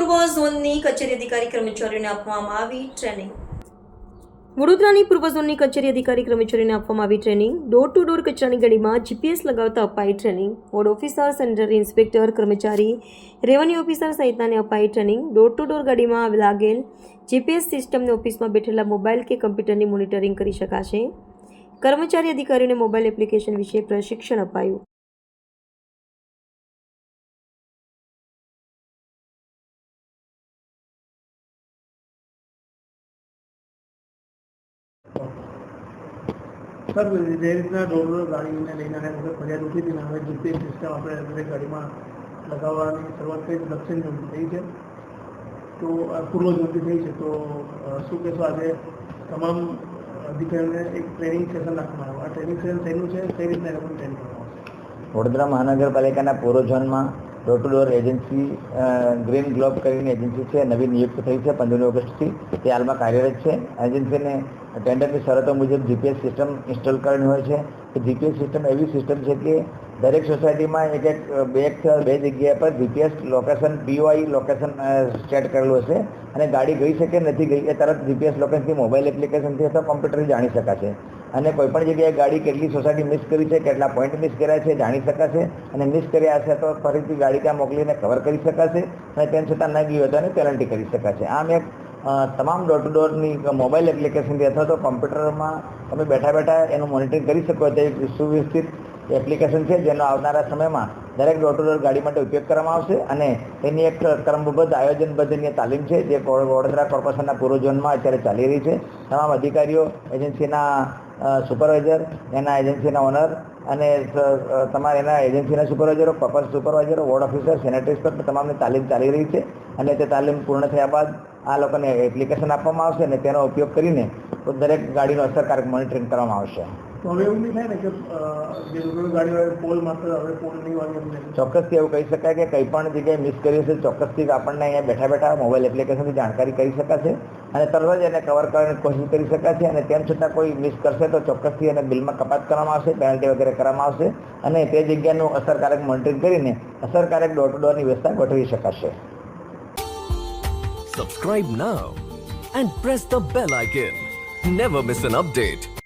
પૂર્વ ઝોનની કચેરી અધિકારી કર્મચારીઓને આપવામાં આવી ટ્રેનિંગ. વડોદરાની પૂર્વ ઝોનની કચેરી અધિકારી કર્મચારીઓને આપવામાં આવી ટ્રેનિંગ. ડોર ટુ ડોર કચરાની ગાડીમાં જીપીએસ લગાવતા અપાઈ training. Ward officer, sanitary inspector, કર્મચારી, રેવન્યુ ઓફિસર સહિતનાને અપાઈ ટ્રેનિંગ. ડોર ટુ ડોર ગાડીમાં લાગેલ જીપીએસ સિસ્ટમને ઓફિસમાં બેઠેલા મોબાઈલ કે કમ્પ્યુટરની મોનિટરિંગ કરી શકાશે. કર્મચારી અધિકારીઓને મોબાઈલ એપ્લિકેશન વિશે પ્રશિક્ષણ અપાયું. સર, જે રીતના ડોર ગાડીને લઈને ફરિયાદ ઉઠી હતી ને હવે જીપીએસ સિસ્ટમ આપણે દરેક ગાડીમાં લગાવવાની શરૂઆત કરી દક્ષિણ ઝોનથી થઈ છે, તો પૂર્વ ઝોનથી થઈ છે. તો શું કહેશો, આજે તમામ અધિકારીઓને એક ટ્રેનિંગ સેશન રાખવામાં આવ્યું. આ ટ્રેનિંગ સેશન થયેલું છે, કઈ રીતના એ લોકોને ટ્રેનિંગ કરવામાં આવશે? વડોદરા મહાનગરપાલિકાના પૂર્વ ઝોનમાં door to door agency green globe કરીને એજન્સી છે, નવી નિયુક્ત થઈ છે 15 ઓગસ્ટથી. તે હાલમાં કાર્યરત છે. એજન્સીને ટેન્ડરની શરતો મુજબ જીપીએસ સિસ્ટમ ઇન્સ્ટોલ કરવાની હોય છે. કે જીપીએસ સિસ્ટમ એવી સિસ્ટમ છે કે દરેક સોસાયટીમાં બે જગ્યા પર જીપીએસ લોકેશન પીઓઆઈ લોકેશન સેટ કરેલું હશે અને ગાડી ગઈ છે કે નથી ગઈ એ તરત જીપીએસ લોકેશનથી મોબાઈલ એપ્લિકેશનથી અથવા કમ્પ્યુટરથી જાણી શકાશે. અને કોઈપણ જગ્યાએ ગાડી કેટલી સોસાયટી મિસ કરી છે, કેટલા પોઈન્ટ મિસ કર્યા છે જાણી શકાશે. અને મિસ કર્યા હશે તો ફરીથી ગાડી ત્યાં મોકલીને કવર કરી શકાશે અને તેમ છતાં ન ગઈ હોય તો એને પેનલ્ટી કરી શકાશે. આમ એક તમામ ડોર ટુ ડોરની મોબાઈલ એપ્લિકેશનથી અથવા તો કમ્પ્યુટરમાં તમે બેઠા બેઠા એનું મોનિટરિંગ કરી શકો તે સુવ્યવસ્થિત એપ્લિકેશન છે, જેનો આવનારા સમયમાં દરેક ડોર ટુ ડોર ગાડી માટે ઉપયોગ કરવામાં આવશે. અને એની એક ક્રમબદ્ધ આયોજનબદ્ધની તાલીમ છે જે વડોદરા કોર્પોરેશનના પૂર્વ ઝોનમાં અત્યારે ચાલી રહી છે. તમામ અધિકારીઓ, એજન્સીના સુપરવાઇઝર, એના એજન્સીના ઓનર અને તમારા એના એજન્સીના સુપરવાઇઝરો, પર્પઝ સુપરવાઇઝરો, વોર્ડ ઓફિસર, સેનેટરી ઇન્સ્પેક્ટર તમામની તાલીમ ચાલી રહી છે. અને તે તાલીમ પૂર્ણ થયા બાદ આ લોકોને એપ્લિકેશન આપવામાં આવશે અને તેનો ઉપયોગ કરીને દરેક ગાડીનું અસરકારક મોનિટરિંગ કરવામાં આવશે. તો હવે એવું નહીં થાય ને કે જે રૂરલ ગાડી હોય પોલ માત્ર હવે પોલ નહીં વાળી? ચોક્કસથી એવું કહી શકાય કે કંઈ પણ જગ્યાએ મિસ કર્યું છે ચોક્કસથી આપણને અહીંયા બેઠા બેઠા મોબાઈલ એપ્લિકેશનથી જાણકારી કરી શકાશે અને તરત જ એને કવર કરવાની કોશિશ કરી શકાશે. અને તેમ છતાં કોઈ મિસ કરશે તો ચોક્કસથી એને બિલમાં કપાત કરવામાં આવશે, પેનલ્ટી વગેરે કરવામાં આવશે અને તે જગ્યાનું અસરકારક મોનિટરિંગ કરીને અસરકારક ડોર ટુ ડોરની વ્યવસ્થા ગોઠવી શકાશે. Subscribe now and press the bell icon. Never miss an update.